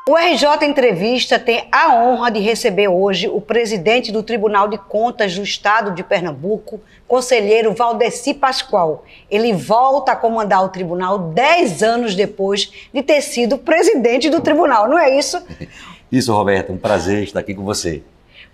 O RJ Entrevista tem a honra de receber hoje o presidente do Tribunal de Contas do Estado de Pernambuco, conselheiro Valdeci Pascoal. Ele volta a comandar o tribunal 10 anos depois de ter sido presidente do tribunal, não é isso? Isso, Roberto, um prazer estar aqui com você.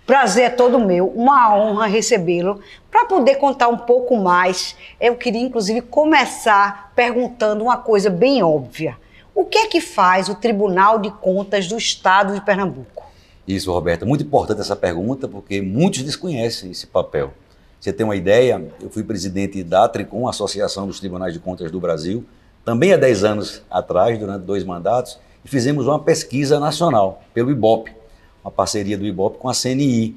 Prazer é todo meu, uma honra recebê-lo. Para poder contar um pouco mais, eu queria inclusive começar perguntando uma coisa bem óbvia. O que é que faz o Tribunal de Contas do Estado de Pernambuco? Isso, Roberto, muito importante essa pergunta, porque muitos desconhecem esse papel. Você tem uma ideia, eu fui presidente da Tricom, Associação dos Tribunais de Contas do Brasil, também há 10 anos atrás, durante 2 mandatos, e fizemos uma pesquisa nacional pelo IBOP, uma parceria do IBOP com a CNI.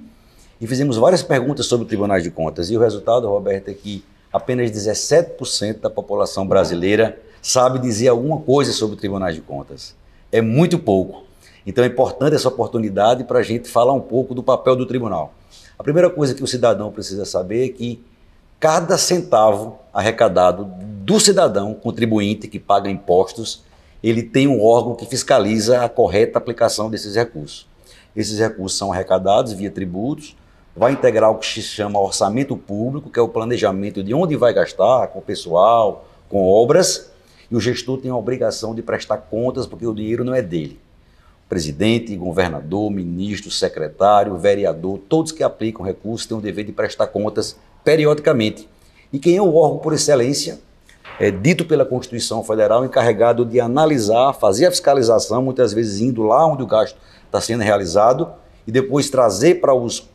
E fizemos várias perguntas sobre tribunais de contas. E o resultado, Roberto, é que apenas 17% da população brasileira sabe dizer alguma coisa sobre tribunais de contas. É muito pouco. Então é importante essa oportunidade para a gente falar um pouco do papel do tribunal. A primeira coisa que o cidadão precisa saber é que cada centavo arrecadado do cidadão contribuinte que paga impostos, ele tem um órgão que fiscaliza a correta aplicação desses recursos. Esses recursos são arrecadados via tributos, vai integrar o que se chama orçamento público, que é o planejamento de onde vai gastar, com pessoal, com obras, e o gestor tem a obrigação de prestar contas, porque o dinheiro não é dele. O presidente, governador, ministro, secretário, vereador, todos que aplicam recursos têm o dever de prestar contas periodicamente. E quem é o órgão por excelência? É dito pela Constituição Federal, encarregado de analisar, fazer a fiscalização, muitas vezes indo lá onde o gasto está sendo realizado, e depois trazer para os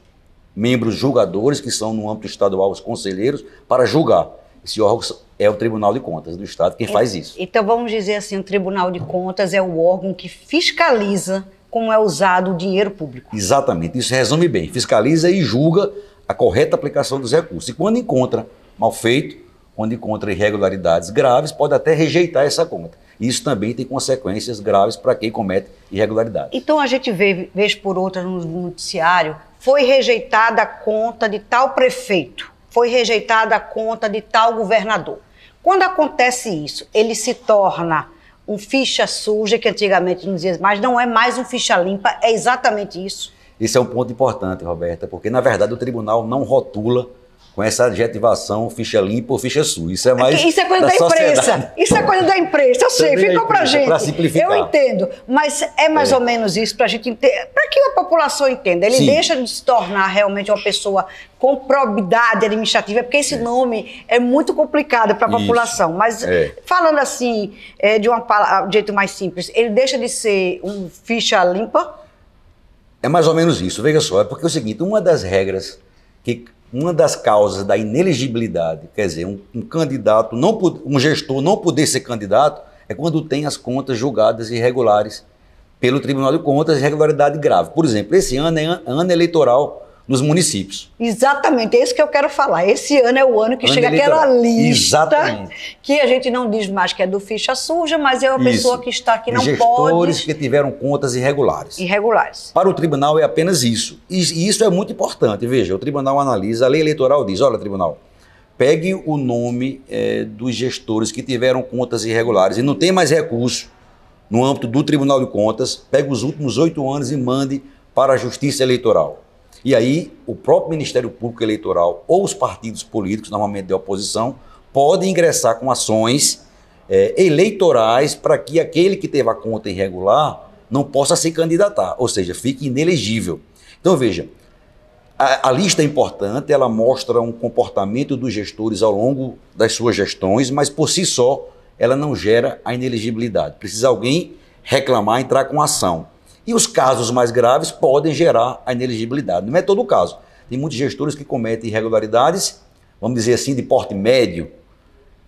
membros julgadores, que são no âmbito estadual os conselheiros, para julgar. Esse órgão é o Tribunal de Contas do Estado, quem faz isso. Então vamos dizer assim, o Tribunal de Contas é o órgão que fiscaliza como é usado o dinheiro público. Exatamente, isso resume bem, fiscaliza e julga a correta aplicação dos recursos. E quando encontra mal feito, quando encontra irregularidades graves, pode até rejeitar essa conta. Isso também tem consequências graves para quem comete irregularidades. Então a gente vê, vez por outra no noticiário, foi rejeitada a conta de tal prefeito, foi rejeitada a conta de tal governador. Quando acontece isso, ele se torna um ficha suja, que antigamente não dizia, mas não é mais um ficha limpa, é exatamente isso. Esse é um ponto importante, Roberta, porque na verdade o tribunal não rotula com essa adjetivação ficha limpa ou ficha suja. Isso é mais isso é coisa da imprensa. Isso é coisa da imprensa, eu sei, ficou pra gente. Para simplificar. Eu entendo, mas é mais ou menos isso pra gente entender, para que a população entenda. Ele deixa de se tornar realmente uma pessoa com probidade administrativa, porque esse nome é muito complicado para a população. Mas falando assim, de um jeito mais simples, ele deixa de ser um ficha limpa? É mais ou menos isso. Veja só, é porque é o seguinte, uma das causas da inelegibilidade, quer dizer, um candidato, um gestor não poder ser candidato, é quando tem as contas julgadas irregulares pelo Tribunal de Contas, irregularidade grave. Por exemplo, esse ano é ano eleitoral nos municípios. Exatamente, é isso que eu quero falar. Esse ano é o ano que chega aquela lista. Exatamente. Que a gente não diz mais que é do ficha suja, mas é uma pessoa que está aqui, não pode... Gestores que tiveram contas irregulares. Irregulares. Para o tribunal é apenas isso. E isso é muito importante. Veja, o tribunal analisa, a lei eleitoral diz, olha, tribunal, pegue o nome dos gestores que tiveram contas irregulares e não tem mais recurso no âmbito do Tribunal de Contas, pegue os últimos 8 anos e mande para a Justiça Eleitoral. E aí, o próprio Ministério Público Eleitoral ou os partidos políticos, normalmente de oposição, podem ingressar com ações eleitorais para que aquele que teve a conta irregular não possa se candidatar, ou seja, fique inelegível. Então, veja, a lista é importante, ela mostra um comportamento dos gestores ao longo das suas gestões, mas por si só, ela não gera a inelegibilidade. Precisa alguém reclamar, entrar com ação. E os casos mais graves podem gerar a inelegibilidade. Não é todo o caso. Tem muitos gestores que cometem irregularidades, vamos dizer assim, de porte médio,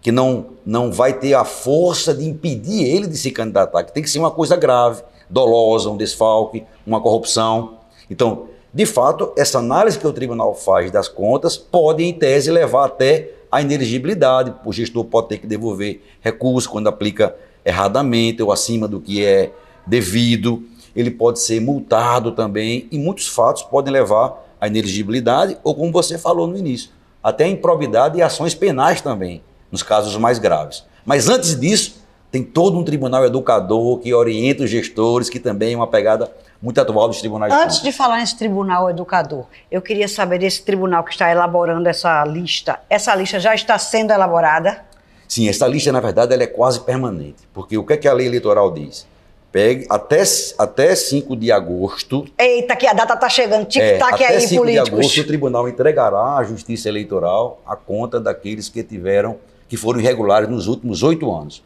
que não vai ter a força de impedir ele de se candidatar, que tem que ser uma coisa grave, dolosa, um desfalque, uma corrupção. Então, de fato, essa análise que o tribunal faz das contas pode, em tese, levar até a inelegibilidade. O gestor pode ter que devolver recursos quando aplica erradamente ou acima do que é devido. Ele pode ser multado também, e muitos fatos podem levar à inelegibilidade ou, como você falou no início, até a improbidade e ações penais também, nos casos mais graves. Mas antes disso, tem todo um tribunal educador que orienta os gestores, que também é uma pegada muito atual dos tribunais. Antes de falar nesse tribunal educador, eu queria saber desse tribunal que está elaborando essa lista já está sendo elaborada? Sim, essa lista, na verdade, ela é quase permanente, porque o que é que a lei eleitoral diz? Pegue até 5 de agosto... Eita, que a data está chegando, tic-tac aí, políticos. Até 5 de agosto, o tribunal entregará à Justiça Eleitoral a conta daqueles que foram irregulares nos últimos 8 anos.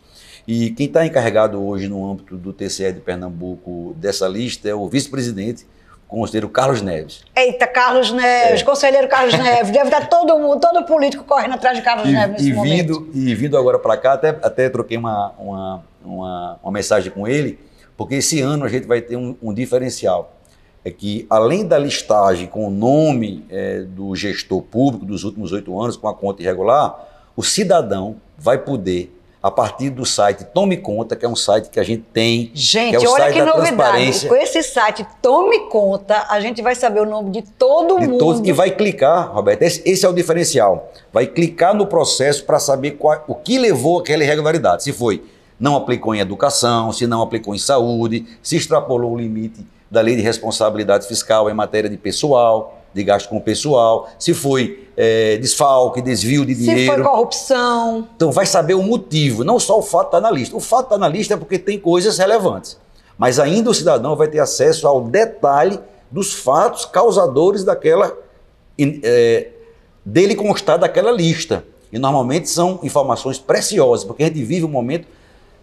E quem está encarregado hoje no âmbito do TCE de Pernambuco dessa lista é o vice-presidente, o conselheiro Carlos Neves. Eita, Carlos Neves, conselheiro Carlos Neves, deve estar todo político correndo atrás de Carlos Neves nesse momento. E vindo agora para cá, até troquei uma mensagem com ele, porque esse ano a gente vai ter um diferencial. É que, além da listagem com o nome do gestor público dos últimos 8 anos, com a conta irregular, o cidadão vai poder, a partir do site Tome Conta, que é um site que a gente tem, gente, que é o olha site que da novidade, transparência. com esse site Tome Conta, a gente vai saber o nome de todo mundo. E vai clicar, Roberto, esse é o diferencial, vai clicar no processo para saber o que levou àquela irregularidade, se foi, não aplicou em educação, se não aplicou em saúde, se extrapolou o limite da lei de responsabilidade fiscal em matéria de pessoal, de gasto com pessoal, se foi desfalque, desvio de dinheiro. Se foi corrupção. Então vai saber o motivo, não só o fato está na lista. O fato está na lista é porque tem coisas relevantes. Mas ainda o cidadão vai ter acesso ao detalhe dos fatos causadores dele constar daquela lista. E normalmente são informações preciosas, porque a gente vive um momento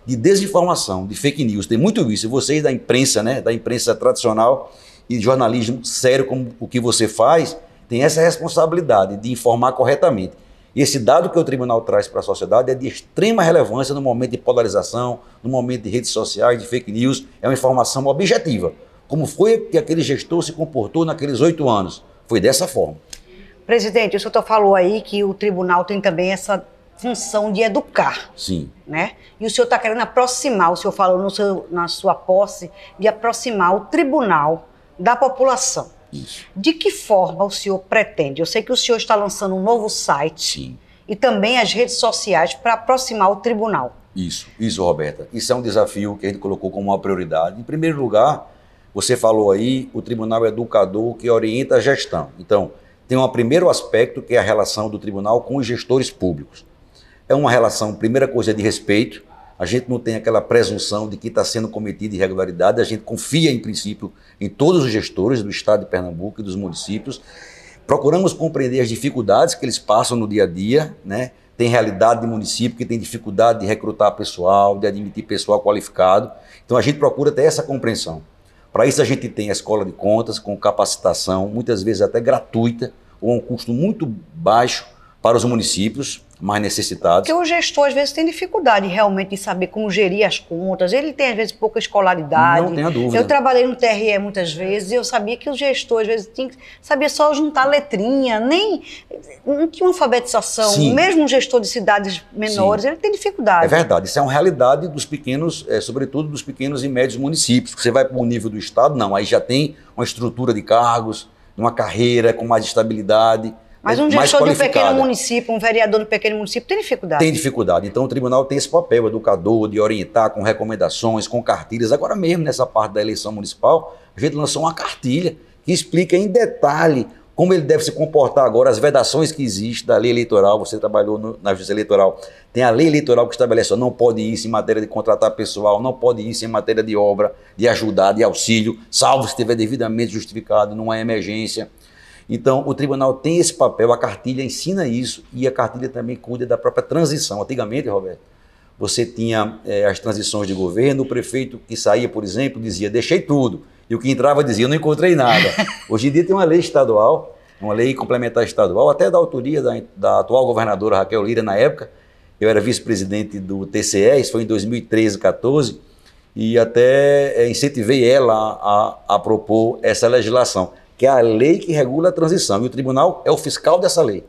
de desinformação, de fake news. Tem muito isso. E vocês da imprensa, né, da imprensa tradicional e jornalismo sério como o que você faz, tem essa responsabilidade de informar corretamente. E esse dado que o tribunal traz para a sociedade é de extrema relevância no momento de polarização, no momento de redes sociais, de fake news. É uma informação objetiva. Como foi que aquele gestor se comportou naqueles 8 anos? Foi dessa forma. Presidente, o senhor falou aí que o tribunal tem também essa função de educar. Sim. Né? E o senhor está querendo aproximar, o senhor falou na sua posse, de aproximar o tribunal da população. Isso. De que forma o senhor pretende? Eu sei que o senhor está lançando um novo site. Sim. E também as redes sociais para aproximar o tribunal. Isso, Roberta. Isso é um desafio que a gente colocou como uma prioridade. Em primeiro lugar, você falou aí, o tribunal educador que orienta a gestão. Então, tem um primeiro aspecto que é a relação do tribunal com os gestores públicos. É uma relação, primeira coisa, de respeito. A gente não tem aquela presunção de que está sendo cometida irregularidade, a gente confia, em princípio, em todos os gestores do estado de Pernambuco e dos municípios. Procuramos compreender as dificuldades que eles passam no dia a dia, né? Tem realidade de município que tem dificuldade de recrutar pessoal, de admitir pessoal qualificado. Então a gente procura ter essa compreensão. Para isso a gente tem a escola de contas com capacitação, muitas vezes até gratuita, ou a um custo muito baixo para os municípios mais necessitados. Porque o gestor, às vezes, tem dificuldade realmente de saber como gerir as contas. Ele tem, às vezes, pouca escolaridade. Não tenha dúvida. Eu trabalhei no TRE muitas vezes e eu sabia que o gestor, às vezes, sabia só juntar letrinha, não tinha uma alfabetização. Sim. Mesmo um gestor de cidades menores, sim, ele tem dificuldade. É verdade. Isso é uma realidade dos pequenos, sobretudo dos pequenos e médios municípios. Você vai para o nível do estado, não. Aí já tem uma estrutura de cargos, uma carreira com mais estabilidade. Mas um gestor de um pequeno município, um vereador de um pequeno município tem dificuldade. Tem dificuldade. Então o tribunal tem esse papel educador, de orientar com recomendações, com cartilhas. Agora mesmo, nessa parte da eleição municipal, a gente lançou uma cartilha que explica em detalhe como ele deve se comportar agora, as vedações que existem da lei eleitoral. Você trabalhou na Justiça Eleitoral. Tem a lei eleitoral que estabelece, não pode isso em matéria de contratar pessoal, não pode isso em matéria de obra, de ajudar, de auxílio, salvo se estiver devidamente justificado numa emergência. Então, o tribunal tem esse papel, a cartilha ensina isso e a cartilha também cuida da própria transição. Antigamente, Roberto, você tinha as transições de governo, o prefeito que saía, por exemplo, dizia, deixei tudo. E o que entrava dizia, não encontrei nada. Hoje em dia tem uma lei estadual, uma lei complementar estadual, até da autoria da atual governadora Raquel Lira, na época. Eu era vice-presidente do TCE, isso foi em 2013, 2014, e até incentivei ela a propor essa legislação, que é a lei que regula a transição, e o tribunal é o fiscal dessa lei,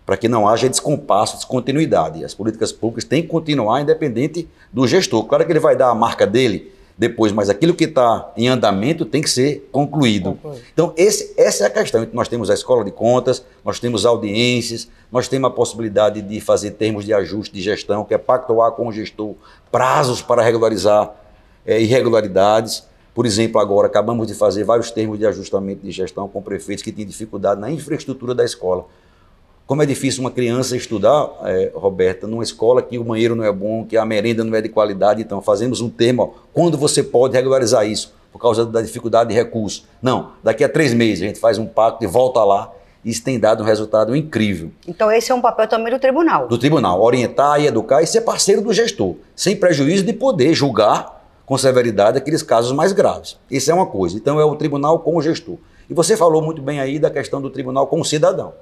para que não haja descompasso, descontinuidade. As políticas públicas têm que continuar independente do gestor. Claro que ele vai dar a marca dele depois, mas aquilo que está em andamento tem que ser concluído. Então, essa é a questão. Nós temos a escola de contas, nós temos audiências, nós temos a possibilidade de fazer termos de ajuste de gestão, que é pactuar com o gestor prazos para regularizar irregularidades. Por exemplo, agora acabamos de fazer vários termos de ajustamento de gestão com prefeitos que têm dificuldade na infraestrutura da escola. Como é difícil uma criança estudar, Roberta, numa escola que o banheiro não é bom, que a merenda não é de qualidade, então fazemos um termo, quando você pode regularizar isso, por causa da dificuldade de recursos. Não, daqui a 3 meses a gente faz um pacto e volta lá, e isso tem dado um resultado incrível. Então esse é um papel também do tribunal. Do tribunal, orientar e educar e ser parceiro do gestor, sem prejuízo de poder julgar com severidade aqueles casos mais graves. Isso é uma coisa. Então é o tribunal com o gestor. E você falou muito bem aí da questão do tribunal com o cidadão.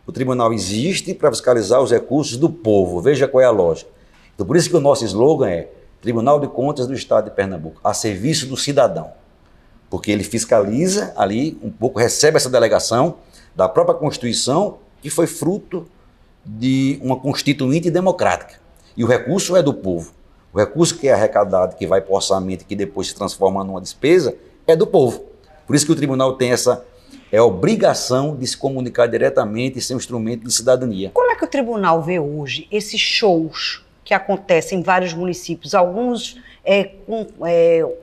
O tribunal existe para fiscalizar os recursos do povo. Veja qual é a lógica. Então por isso que o nosso slogan é Tribunal de Contas do Estado de Pernambuco, a serviço do cidadão. Porque ele fiscaliza ali, um pouco recebe essa delegação da própria Constituição, que foi fruto de uma constituinte democrática. E o recurso é do povo. O recurso que é arrecadado, que vai para o orçamento e que depois se transforma numa despesa, é do povo. Por isso que o tribunal tem essa obrigação de se comunicar diretamente e ser um instrumento de cidadania. Como é que o tribunal vê hoje esses shows que acontecem em vários municípios, alguns com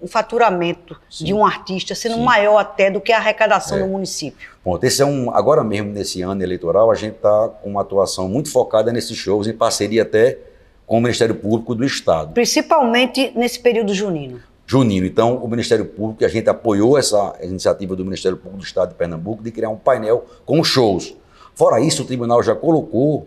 o faturamento de um artista sendo maior até do que a arrecadação do município? Ponto. Esse agora mesmo, nesse ano eleitoral, a gente está com uma atuação muito focada nesses shows, em parceria até com o Ministério Público do Estado. Principalmente nesse período junino. Então, o Ministério Público, a gente apoiou essa iniciativa do Ministério Público do Estado de Pernambuco de criar um painel com shows. Fora isso, o tribunal já colocou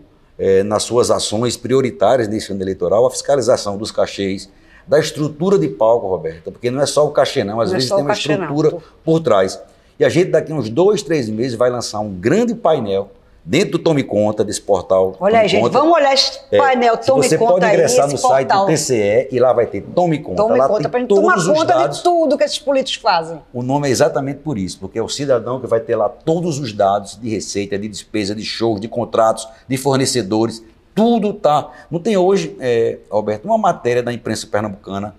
nas suas ações prioritárias nesse ano eleitoral a fiscalização dos cachês, da estrutura de palco, Roberta, porque não é só o cachê não, às vezes tem uma estrutura por trás. E a gente daqui uns 2, 3 meses vai lançar um grande painel dentro do Tome Conta, desse portal. Olha aí, gente, vamos olhar esse painel Tome Conta aí. Você pode ingressar no site do TCE e lá vai ter Tome Conta. Lá tem pra gente tomar conta de tudo que esses políticos fazem. O nome é exatamente por isso, porque é o cidadão que vai ter lá todos os dados de receita, de despesa, de shows, de contratos, de fornecedores, tudo tá. Não tem hoje, Roberto, uma matéria da imprensa pernambucana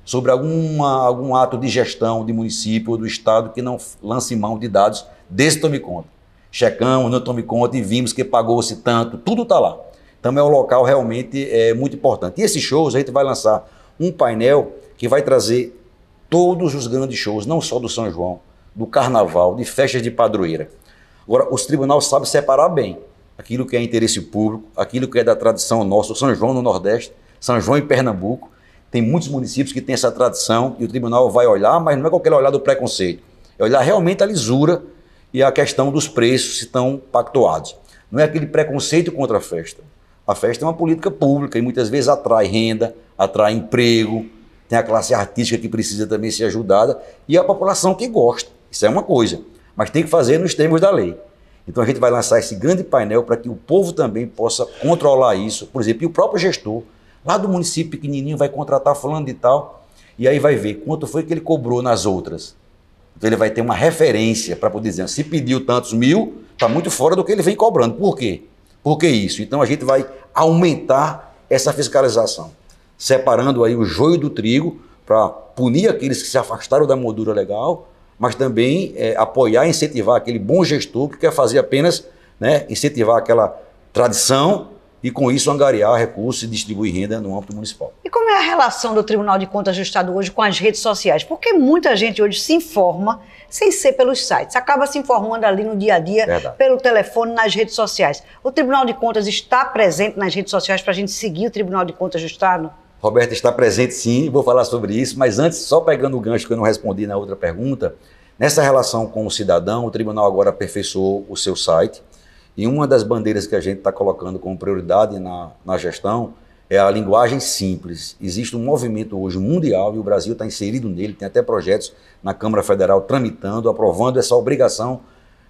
sobre algum ato de gestão de município ou do estado que não lance mão de dados desse Tome Conta. Checamos, não Tome Conta e vimos que pagou-se tanto, tudo está lá. Então é um local realmente muito importante. E esses shows, a gente vai lançar um painel que vai trazer todos os grandes shows, não só do São João, do Carnaval, de festas de padroeira. Agora, os tribunais sabem separar bem aquilo que é interesse público, aquilo que é da tradição nossa, o São João no Nordeste, São João em Pernambuco. Tem muitos municípios que têm essa tradição e o tribunal vai olhar, mas não é qualquer olhar do preconceito. É olhar realmente a lisura e a questão dos preços se estão pactuados. Não é aquele preconceito contra a festa. A festa é uma política pública e muitas vezes atrai renda, atrai emprego, tem a classe artística que precisa também ser ajudada e a população que gosta. Isso é uma coisa, mas tem que fazer nos termos da lei. Então a gente vai lançar esse grande painel para que o povo também possa controlar isso. Por exemplo, e o próprio gestor, lá do município pequenininho, vai contratar fulano de tal e aí vai ver quanto foi que ele cobrou nas outras. Então ele vai ter uma referência para poder dizer, se pediu tantos mil, está muito fora do que ele vem cobrando. Por quê? Por que isso? Então a gente vai aumentar essa fiscalização, separando aí o joio do trigo para punir aqueles que se afastaram da moldura legal, mas também apoiar e incentivar aquele bom gestor que quer fazer apenas incentivar aquela tradição e com isso angariar recursos e distribuir renda no âmbito municipal. E como é a relação do Tribunal de Contas do Estado hoje com as redes sociais? Porque muita gente hoje se informa sem ser pelos sites, acaba se informando ali no dia a dia, pelo telefone, nas redes sociais. O Tribunal de Contas está presente nas redes sociais para a gente seguir o Tribunal de Contas do Estado? Roberto, está presente sim, vou falar sobre isso, mas antes, só pegando o gancho que eu não respondi na outra pergunta, nessa relação com o cidadão, o tribunal agora aperfeiçoou o seu site. E uma das bandeiras que a gente está colocando como prioridade na gestão é a linguagem simples. Existe um movimento hoje mundial e o Brasil está inserido nele, tem até projetos na Câmara Federal tramitando, aprovando essa obrigação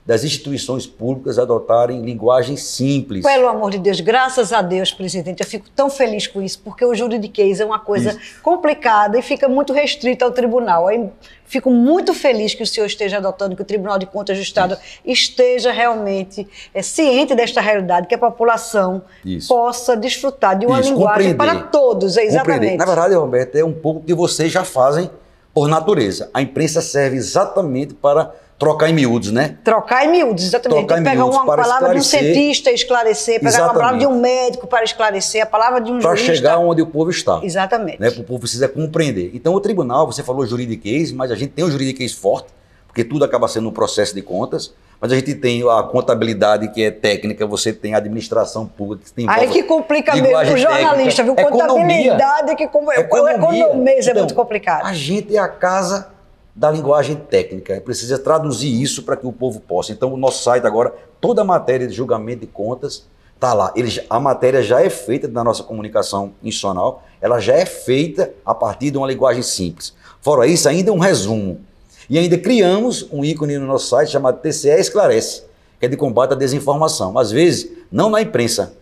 das instituições públicas adotarem linguagem simples. Pelo amor de Deus, graças a Deus, presidente, eu fico tão feliz com isso, porque o juridiquês é uma coisa complicada e fica muito restrita ao tribunal. Aí fico muito feliz que o senhor esteja adotando, que o Tribunal de Contas do Estado esteja realmente ciente desta realidade, que a população possa desfrutar de uma linguagem para todos, exatamente. Na verdade, Roberto, é um pouco que vocês já fazem por natureza. A imprensa serve exatamente para trocar em miúdos, né? Trocar em miúdos, exatamente. Trocar em pegar miúdos uma para palavra de um esclarecer. cientista e esclarecer, pegar uma palavra de um médico para esclarecer, a palavra de um Para jurista. chegar onde o povo está. Exatamente. Né? O povo precisa compreender. Então, o tribunal, você falou juridiquês, mas a gente tem um juridiquês forte, porque tudo acaba sendo um processo de contas, mas a gente tem a contabilidade que é técnica, você tem a administração pública que tem Aí que complica mesmo o jornalista, viu? Contabilidade que economia é muito complicado. A gente é a casa da linguagem técnica, precisa traduzir isso para que o povo possa. Então, o nosso site agora, toda a matéria de julgamento de contas está lá. A matéria já é feita na nossa comunicação institucional, ela já é feita a partir de uma linguagem simples. Fora isso, ainda um resumo. E ainda criamos um ícone no nosso site chamado TCE Esclarece, que é de combate à desinformação. Às vezes, não na imprensa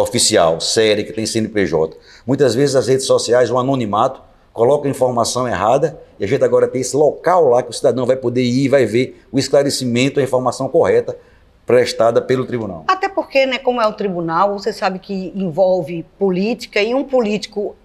oficial, séria, que tem CNPJ. Muitas vezes as redes sociais, o anonimato, coloca a informação errada e a gente agora tem esse local lá que o cidadão vai poder ir e vai ver o esclarecimento, a informação correta prestada pelo tribunal. Até porque, né, como é o tribunal, você sabe que envolve política e um político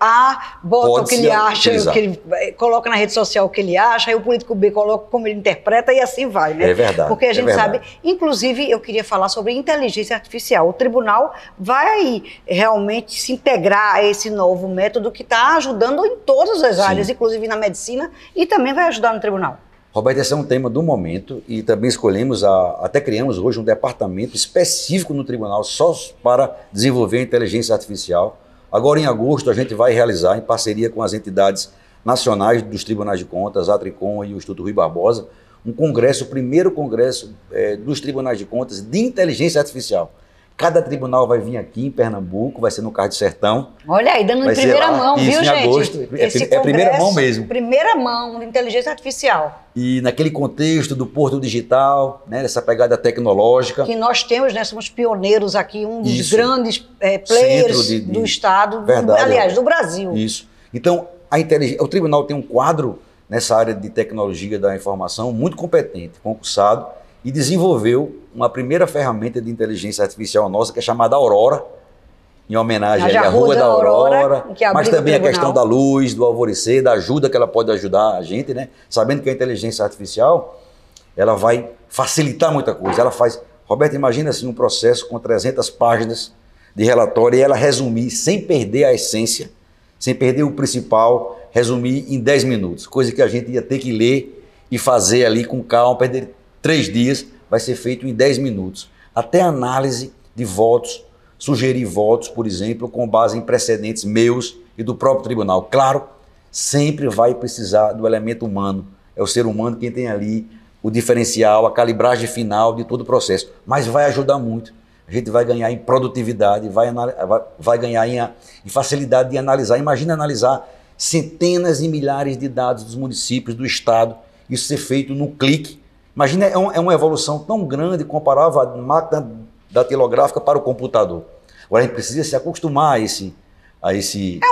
bota Pode o que ele acha, utilizar. o que ele coloca na rede social o que ele acha, aí o político B coloca como ele interpreta e assim vai, né? É verdade. Porque a gente sabe, verdade. Inclusive eu queria falar sobre inteligência artificial. O tribunal vai realmente se integrar a esse novo método que está ajudando em todas as áreas, inclusive na medicina, e também vai ajudar no tribunal. Roberto, esse é um tema do momento e também escolhemos, até criamos hoje um departamento específico no tribunal só para desenvolver a inteligência artificial. Agora, em agosto, a gente vai realizar, em parceria com as entidades nacionais dos tribunais de contas, a Tricom e o Instituto Rui Barbosa, um congresso, o primeiro congresso dos tribunais de contas de inteligência artificial. Cada tribunal vai vir aqui em Pernambuco, vai ser no Carro do Sertão. Olha aí, dando em primeira mão, viu, gente? Isso, em agosto. É primeira mão mesmo. Primeira mão de inteligência artificial. E naquele contexto do Porto Digital, né, dessa pegada tecnológica. Que nós temos, né, somos pioneiros aqui, um dos grandes players do Estado, aliás, do Brasil. Isso. Então, o tribunal tem um quadro nessa área de tecnologia da informação muito competente, concursado, e desenvolveu uma primeira ferramenta de inteligência artificial nossa, que é chamada Aurora, em homenagem à Rua da Aurora, mas também a questão da luz, do alvorecer, da ajuda que ela pode ajudar a gente, né? Sabendo que a inteligência artificial, ela vai facilitar muita coisa. Ela faz... Roberto, imagina assim um processo com 300 páginas de relatório e ela resumir, sem perder a essência, sem perder o principal, resumir em 10 minutos. Coisa que a gente ia ter que ler e fazer ali com calma, perder 3 dias, vai ser feito em 10 minutos. Até análise de votos, sugerir votos, por exemplo, com base em precedentes meus e do próprio tribunal. Claro, sempre vai precisar do elemento humano. É o ser humano quem tem ali o diferencial, a calibragem final de todo o processo. Mas vai ajudar muito. A gente vai ganhar em produtividade, vai ganhar em facilidade de analisar. Imagina analisar centenas e milhares de dados dos municípios, do estado, isso ser feito no clique. Imagina, é uma evolução tão grande comparável à máquina datilográfica para o computador. Agora a gente precisa se acostumar a esse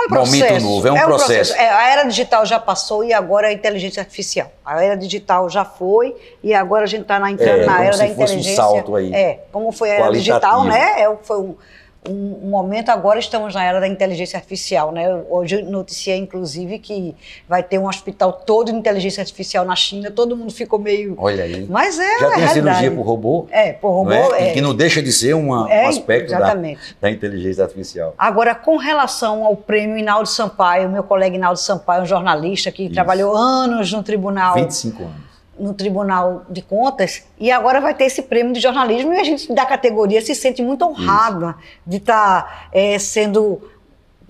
momento novo, é um processo. A era digital já passou e agora é a inteligência artificial. A era digital já foi e agora a gente está entrando na era da inteligência. Um salto aí. Como foi a era digital, né? Foi um momento, agora estamos na era da inteligência artificial, né? Hoje eu noticiei, inclusive, que vai ter um hospital todo de inteligência artificial na China, todo mundo ficou meio... Olha aí. Mas já tem a cirurgia por robô? Por robô. Que não deixa de ser um aspecto da inteligência artificial. Agora, com relação ao prêmio Hinaldo Sampaio, meu colega Hinaldo Sampaio, um jornalista que trabalhou anos no tribunal... 25 anos. No Tribunal de Contas, e agora vai ter esse prêmio de jornalismo e a gente da categoria se sente muito honrada de estar sendo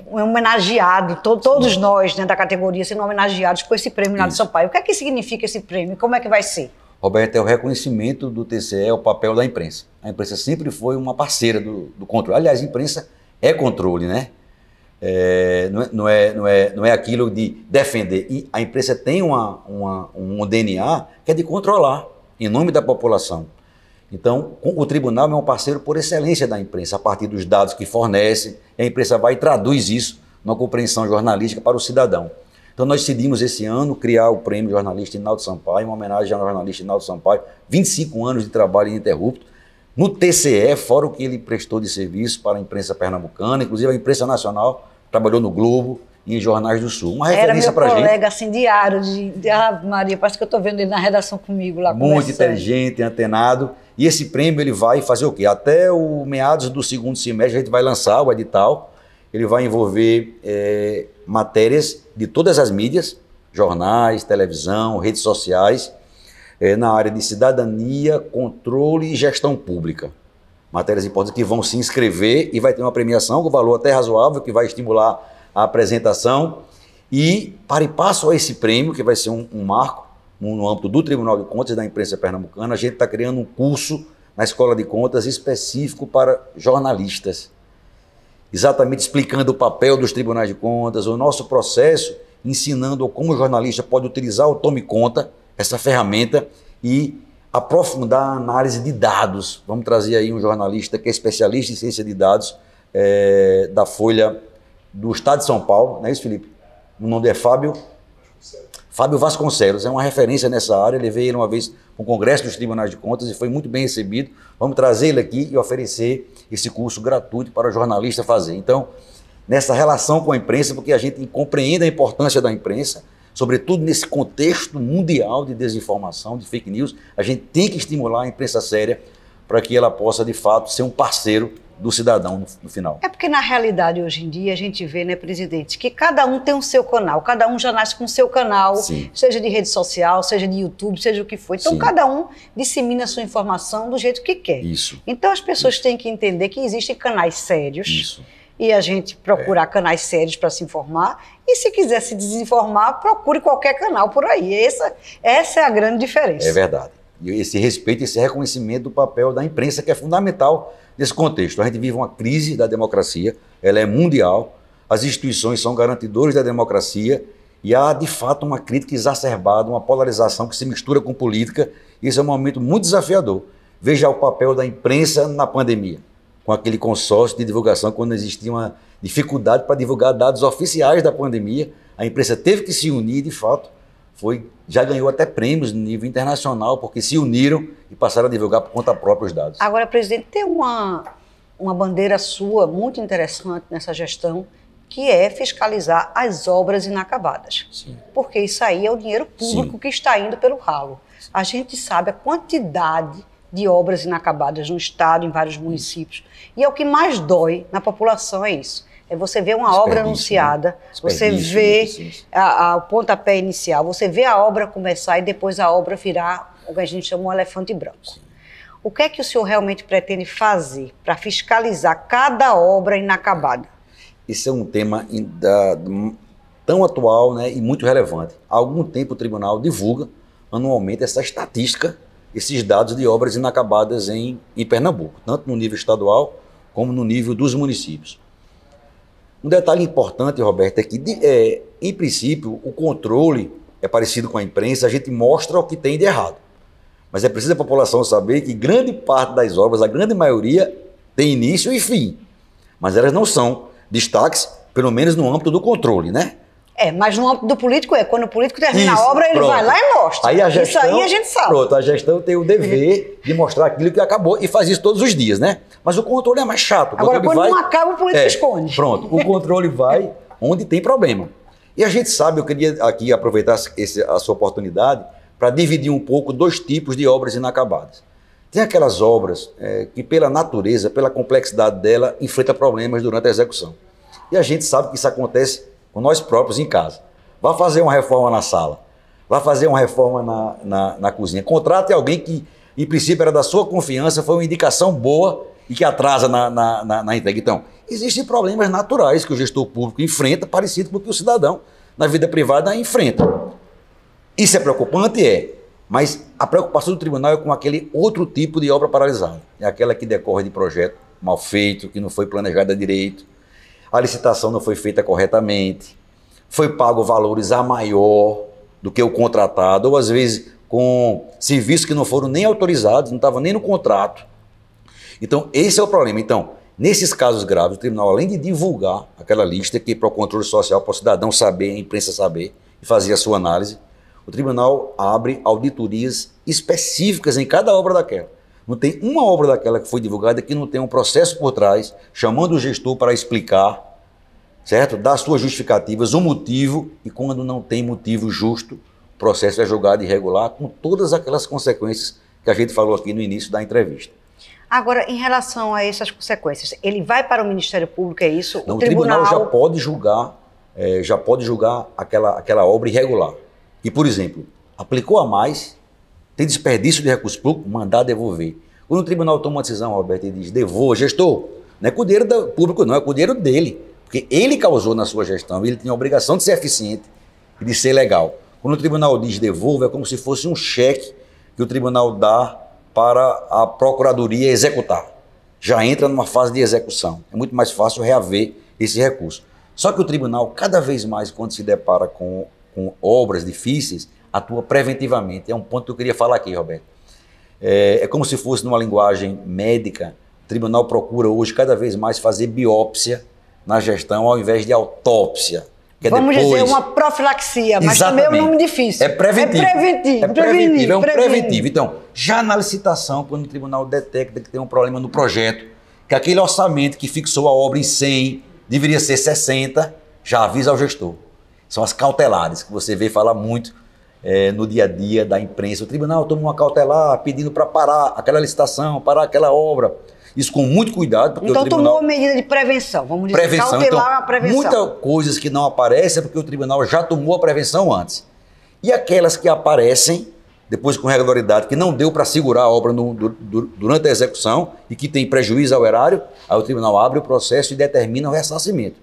homenageado, todos nós, né, da categoria sendo homenageados com esse prêmio Hinaldo Sampaio. O que é que significa esse prêmio? Como é que vai ser? Roberto, é o reconhecimento do TCE, o papel da imprensa. A imprensa sempre foi uma parceira do controle. Aliás, a imprensa é controle, né? Não é aquilo de defender. E a imprensa tem um DNA que é de controlar, em nome da população. Então, o tribunal é um parceiro por excelência da imprensa, a partir dos dados que fornece, a imprensa vai e traduz isso numa compreensão jornalística para o cidadão. Então, nós decidimos esse ano criar o prêmio jornalista Hinaldo Sampaio, uma homenagem ao jornalista Hinaldo Sampaio, 25 anos de trabalho ininterrupto, no TCE, fora o que ele prestou de serviço para a imprensa pernambucana, inclusive a imprensa nacional, trabalhou no Globo, em jornais do Sul. Uma referência para a gente. Era meu colega, assim, diário, Maria, parece que eu estou vendo ele na redação comigo lá. Muito inteligente, antenado. E esse prêmio ele vai fazer o quê? Até o meados do segundo semestre a gente vai lançar o edital. Ele vai envolver matérias de todas as mídias, jornais, televisão, redes sociais, na área de cidadania, controle e gestão pública. Matérias importantes que vão se inscrever e vai ter uma premiação com valor até razoável, que vai estimular a apresentação. E para e passo a esse prêmio, que vai ser um marco no âmbito do Tribunal de Contas e da imprensa pernambucana, a gente está criando um curso na Escola de Contas específico para jornalistas, exatamente explicando o papel dos tribunais de contas, o nosso processo, ensinando como o jornalista pode utilizar o Tome Conta, essa ferramenta, e aprofundar a análise de dados. Vamos trazer aí um jornalista que é especialista em ciência de dados da Folha do Estado de São Paulo, não é isso, Felipe? O nome é Fábio Vasconcelos, é uma referência nessa área. Ele veio uma vez para o Congresso dos Tribunais de Contas e foi muito bem recebido. Vamos trazer ele aqui e oferecer esse curso gratuito para o jornalista fazer. Então, nessa relação com a imprensa, porque a gente compreende a importância da imprensa, sobretudo nesse contexto mundial de desinformação, de fake news, a gente tem que estimular a imprensa séria para que ela possa, de fato, ser um parceiro do cidadão no final. É porque, na realidade, hoje em dia, a gente vê, né, presidente, que cada um tem o seu canal, cada um já nasce com o seu canal, Sim. seja de rede social, seja de YouTube, seja o que for. Então, Sim. cada um dissemina a sua informação do jeito que quer. Isso. Então, as pessoas têm que entender que existem canais sérios. Isso. E a gente procurar canais sérios para se informar. E se quiser se desinformar, procure qualquer canal por aí. Essa é a grande diferença. É verdade. E esse respeito, esse reconhecimento do papel da imprensa, que é fundamental nesse contexto. A gente vive uma crise da democracia, ela é mundial, as instituições são garantidores da democracia e há, de fato, uma crítica exacerbada, uma polarização que se mistura com política. Isso é um momento muito desafiador. Veja o papel da imprensa na pandemia, com aquele consórcio de divulgação, quando existia uma dificuldade para divulgar dados oficiais da pandemia, a imprensa teve que se unir, de fato, já ganhou até prêmios no nível internacional, porque se uniram e passaram a divulgar por conta própria os dados. Agora, presidente, tem uma bandeira sua muito interessante nessa gestão, que é fiscalizar as obras inacabadas. Sim. Porque isso aí é o dinheiro público Sim. que está indo pelo ralo. A gente sabe a quantidade de obras inacabadas no estado, em vários municípios. E é o que mais dói na população, é isso. É você ver uma obra anunciada, né? Você vê o pontapé inicial, você vê a obra começar e depois a obra virar o que a gente chama um elefante branco. Sim. O que é que o senhor realmente pretende fazer para fiscalizar cada obra inacabada? Esse é um tema tão atual, né, e muito relevante. Há algum tempo o tribunal divulga anualmente essa estatística, esses dados de obras inacabadas em Pernambuco, tanto no nível estadual como no nível dos municípios. Um detalhe importante, Roberto, é que, em princípio, o controle é parecido com a imprensa, a gente mostra o que tem de errado. Mas é preciso a população saber que grande parte das obras, a grande maioria, tem início e fim. Mas elas não são destaques, pelo menos no âmbito do controle, né? Mas no âmbito do político quando o político termina a obra, ele vai lá e mostra. Aí a gestão, isso aí a gente sabe. Pronto, a gestão tem o dever de mostrar aquilo que acabou e faz isso todos os dias, né? Mas o controle é mais chato. Agora, quando não acaba, o político esconde. Pronto, o controle vai onde tem problema. E a gente sabe, eu queria aqui aproveitar a sua oportunidade para dividir um pouco dois tipos de obras inacabadas. Tem aquelas obras que, pela natureza, pela complexidade dela, enfrenta problemas durante a execução. E a gente sabe que isso acontece com nós próprios em casa. Vá fazer uma reforma na sala, vá fazer uma reforma na cozinha. Contrate alguém que, em princípio, era da sua confiança, foi uma indicação boa e que atrasa na entrega. Então, existem problemas naturais que o gestor público enfrenta, parecido com o que o cidadão, na vida privada, enfrenta. Isso é preocupante? Mas a preocupação do tribunal é com aquele outro tipo de obra paralisada. É aquela que decorre de projeto mal feito, que não foi planejada direito, a licitação não foi feita corretamente, foi pago valores a maior do que o contratado, ou às vezes com serviços que não foram nem autorizados, não estavam nem no contrato. Então, esse é o problema. Então, nesses casos graves, o tribunal, além de divulgar aquela lista que para o controle social, para o cidadão saber, a imprensa saber e fazer a sua análise, o tribunal abre auditorias específicas em cada obra daquela. Não tem uma obra daquela que foi divulgada que não tem um processo por trás, chamando o gestor para explicar certo? Dá suas justificativas, o motivo, e quando não tem motivo justo, o processo é julgado irregular, com todas aquelas consequências que a gente falou aqui no início da entrevista. Agora, em relação a essas consequências, ele vai para o Ministério Público, é isso? Não, o tribunal já pode julgar aquela obra irregular. E, por exemplo, aplicou a mais, tem desperdício de recurso público, mandar devolver. Quando o tribunal toma uma decisão, Roberto, e diz, devolva, gestor, não é com o dinheiro do público não, é com o dinheiro dele. Porque ele causou na sua gestão, ele tem a obrigação de ser eficiente e de ser legal. Quando o tribunal diz devolva, é como se fosse um cheque que o tribunal dá para a procuradoria executar. Já entra numa fase de execução. É muito mais fácil reaver esse recurso. Só que o tribunal, cada vez mais, quando se depara com obras difíceis, atua preventivamente. É um ponto que eu queria falar aqui, Roberto. É como se fosse numa linguagem médica, o tribunal procura hoje cada vez mais fazer biópsia na gestão ao invés de autópsia. Vamos dizer uma profilaxia, mas também é um nome difícil. É preventivo. É preventivo. É um preventivo. Então, já na licitação, quando o tribunal detecta que tem um problema no projeto, que aquele orçamento que fixou a obra em 100 deveria ser 60, já avisa ao gestor. São as cautelares, que você vê falar muito no dia a dia da imprensa. O tribunal toma uma cautelar pedindo para parar aquela licitação, parar aquela obra. Isso com muito cuidado. Porque então o tribunal... tomou medida de prevenção, vamos dizer, cautelar a prevenção. Muitas coisas que não aparecem é porque o tribunal já tomou a prevenção antes. E aquelas que aparecem, depois com regularidade, que não deu para segurar a obra durante a execução e que tem prejuízo ao erário, aí o tribunal abre o processo e determina o ressarcimento.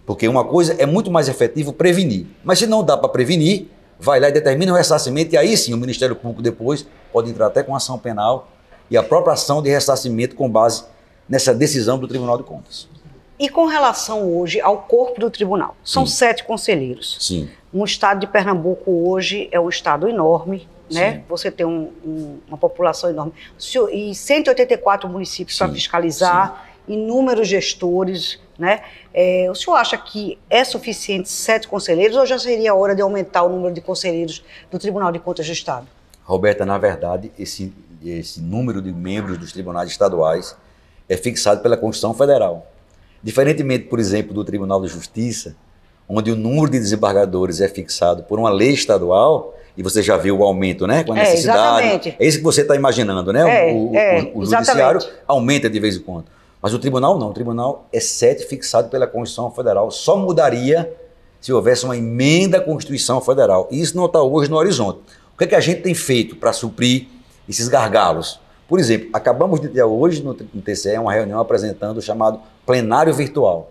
Porque uma coisa é muito mais efetivo prevenir. Mas se não dá para prevenir, vai lá e determina o ressarcimento e aí sim o Ministério Público depois pode entrar até com ação penal e a própria ação de ressarcimento com base nessa decisão do Tribunal de Contas. E com relação hoje ao corpo do tribunal, são 7 conselheiros. Sim. No estado de Pernambuco hoje é um estado enorme, né? Sim. Você tem uma população enorme. E 184 municípios para fiscalizar, inúmeros gestores, né? O senhor acha que é suficiente 7 conselheiros ou já seria a hora de aumentar o número de conselheiros do Tribunal de Contas do Estado? Roberta, na verdade, esse número de membros dos tribunais estaduais é fixado pela Constituição Federal. Diferentemente, por exemplo, do Tribunal de Justiça, onde o número de desembargadores é fixado por uma lei estadual, e você já viu o aumento, né? Com a necessidade. Exatamente. É isso que você está imaginando, né? O judiciário aumenta de vez em quando. Mas o tribunal não. O tribunal é 7 fixado pela Constituição Federal. Só mudaria se houvesse uma emenda à Constituição Federal. E isso não está hoje no horizonte. O que a gente tem feito para suprir esses gargalos? Por exemplo, acabamos de ter hoje no TCE uma reunião apresentando o chamado plenário virtual.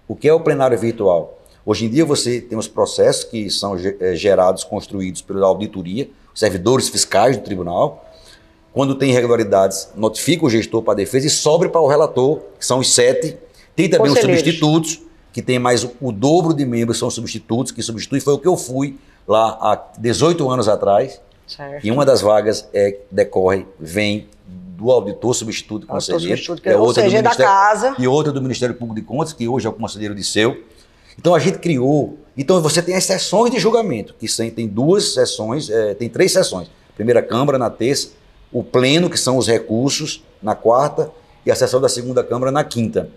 O que é o plenário virtual? Hoje em dia você tem os processos que são gerados, construídos pela auditoria, os servidores fiscais do tribunal. Quando tem irregularidades, notifica o gestor para a defesa e sobre para o relator, que são os 7. Tem também os substitutos, que tem mais o dobro de membros, são substitutos, que substitui, foi o que eu fui lá há 18 anos atrás. Certo. E uma das vagas vem do auditor substituto conselheiro, e outra do Ministério Público de Contas, que hoje é o conselheiro Disseu. Então a gente criou, então você tem as sessões de julgamento, que tem 2 sessões, tem 3 sessões. Primeira Câmara na terça, o pleno, que são os recursos, na quarta, e a sessão da segunda Câmara na quinta.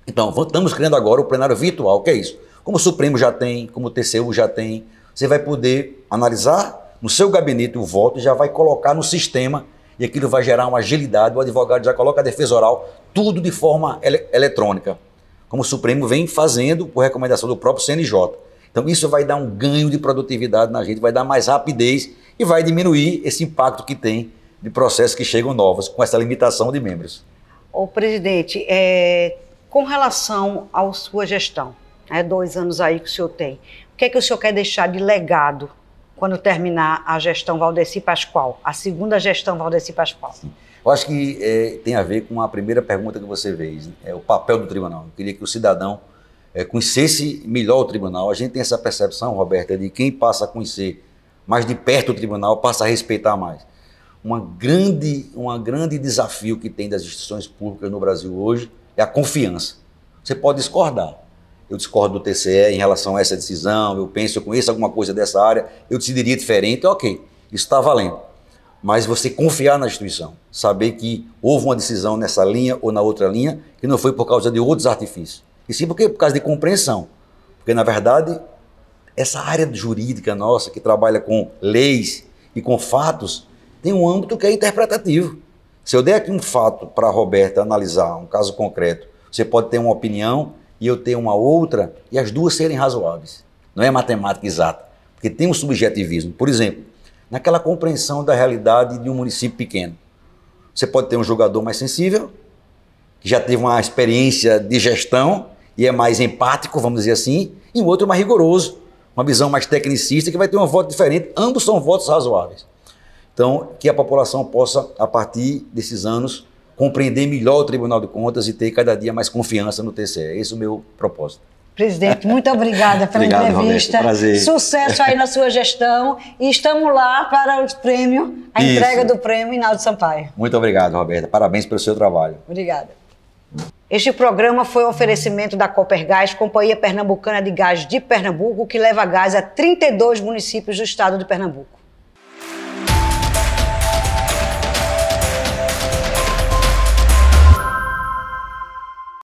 Então, estamos criando agora o plenário virtual, o que é isso? Como o Supremo já tem, como o TCU já tem, você vai poder analisar no seu gabinete o voto e já vai colocar no sistema e aquilo vai gerar uma agilidade, o advogado já coloca a defesa oral, tudo de forma eletrônica, como o Supremo vem fazendo por recomendação do próprio CNJ. Então isso vai dar um ganho de produtividade na gente, vai dar mais rapidez e vai diminuir esse impacto que tem de processos que chegam novos com essa limitação de membros. Ô, presidente, com relação à sua gestão, 2 anos aí que o senhor tem, o que é que o senhor quer deixar de legado quando terminar a gestão Valdeci Pascoal, a segunda gestão Valdeci Pascoal? Sim. Eu acho que tem a ver com a primeira pergunta que você fez, o papel do tribunal. Eu queria que o cidadão conhecesse melhor o tribunal. A gente tem essa percepção, Roberta, de quem passa a conhecer mais de perto o tribunal, passa a respeitar mais. Um grande desafio que tem das instituições públicas no Brasil hoje é a confiança. Você pode discordar. Eu discordo do TCE em relação a essa decisão, eu conheço alguma coisa dessa área, eu decidiria diferente, ok, isso está valendo. Mas você confiar na instituição, saber que houve uma decisão nessa linha ou na outra linha, que não foi por causa de outros artifícios. e sim porque por causa de compreensão. Porque, na verdade, essa área jurídica nossa, que trabalha com leis e com fatos, tem um âmbito que é interpretativo. Se eu der aqui um fato para a Roberta analisar, um caso concreto, você pode ter uma opinião e eu ter uma outra, e as duas serem razoáveis. Não é matemática exata, porque tem um subjetivismo. Por exemplo, naquela compreensão da realidade de um município pequeno. Você pode ter um jogador mais sensível, que já teve uma experiência de gestão e é mais empático, vamos dizer assim, e o outro mais rigoroso, uma visão mais tecnicista, que vai ter um voto diferente. Ambos são votos razoáveis. Então, que a população possa, a partir desses anos, compreender melhor o Tribunal de Contas e ter cada dia mais confiança no TCE. Esse é o meu propósito. Presidente, muito obrigada pela Obrigado, entrevista. Roberto, prazer. Sucesso aí na sua gestão. E estamos lá para o prêmio, a entrega do prêmio Hinaldo Sampaio. Muito obrigado, Roberta. Parabéns pelo seu trabalho. Obrigada. Este programa foi um oferecimento da Copergás, Companhia Pernambucana de Gás de Pernambuco, que leva gás a 32 municípios do estado de Pernambuco.